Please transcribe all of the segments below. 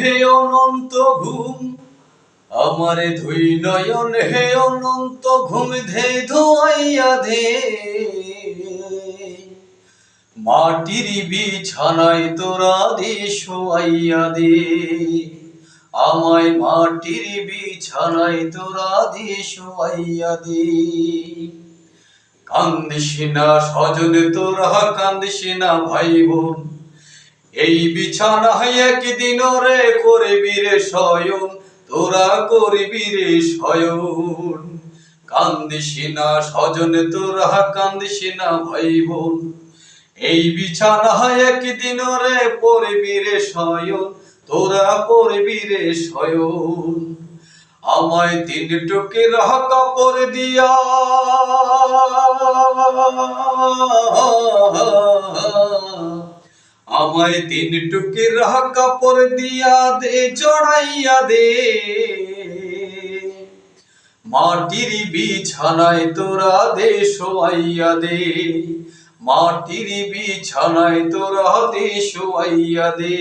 হে অনন্ত ঘুম আমারে ধুই নয়ন, হে অনন্ত ঘুম ধে ধোয়াইয়া দে। মাটির বিছানায় তোরা দে শোয়াইয়া দে, আমায় মাটির বিছানায় তোরা দে শোয়াইয়া দে। কান্দিস না স্বজন তোরা, কান্দিস না ভাই বোন, এই বিছানায় একদিন রে করবি রে শয়ন, তোরা করবি রে শয়ন। কান্দিস না স্বজন তোরা, কান্দিস না ভাই বোন, এই বিছানায় একদিন রে পড়বি রে শয়ন, তোরা পড়বি রে শয়ন। আমায় তিন টুকরা কাপড় দিয়া আমায় তিন টুকরা কাপড় দিয়া দে জড়াইয়া দে। মাটির বিছানায় তোরা দে শোয়াইয়া দে, মাটির বিছানায় তোরা দে শোয়াইয়া দে।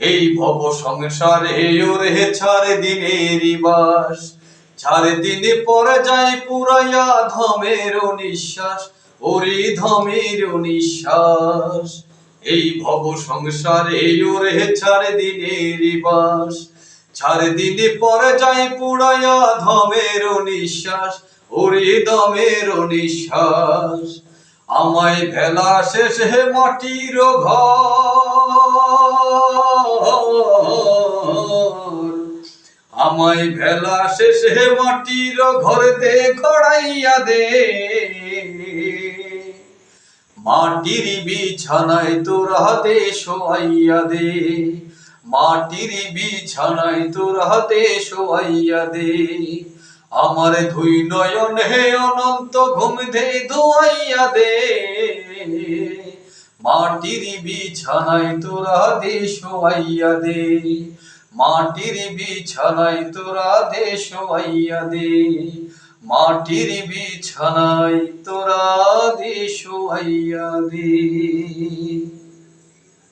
এই ভব সংসারে ওরে ছাড় দিনের বাস, ছাড় দিনে পরে যায় পুরাইয়া ধমের নিঃশ্বাস, ওরে ধমের নিঃশ্বাস। এই ভব সংসারে ওরে ছাড় দিনের বাস, ছাড় দিনে পরে যায় পুরাইয়া ধমের নিঃশ্বাস, ওরে দমের নিঃশ্বাস। আমায় ভেলা শেষে মাটির ঘর, আমায় ভেলা শেষে মাটির ঘর দে গড়াইয়া দে। মাটির বিছানায় তোরা দে শোয়াইয়া দে, মাটির বিছানায় তোরা দে শোয়াইয়া দে। আমার ধুই নয়ন হে অনন্ত ঘুম দে ধোয়াইয়া দে, মাটির বিছানায় তোরা দে শোয়াইয়া দে, মাটির বিছানায় তোরা দে শোয়াইয়া দে, মাটির বিছানায় তোরা দে শোয়াইয়া দে।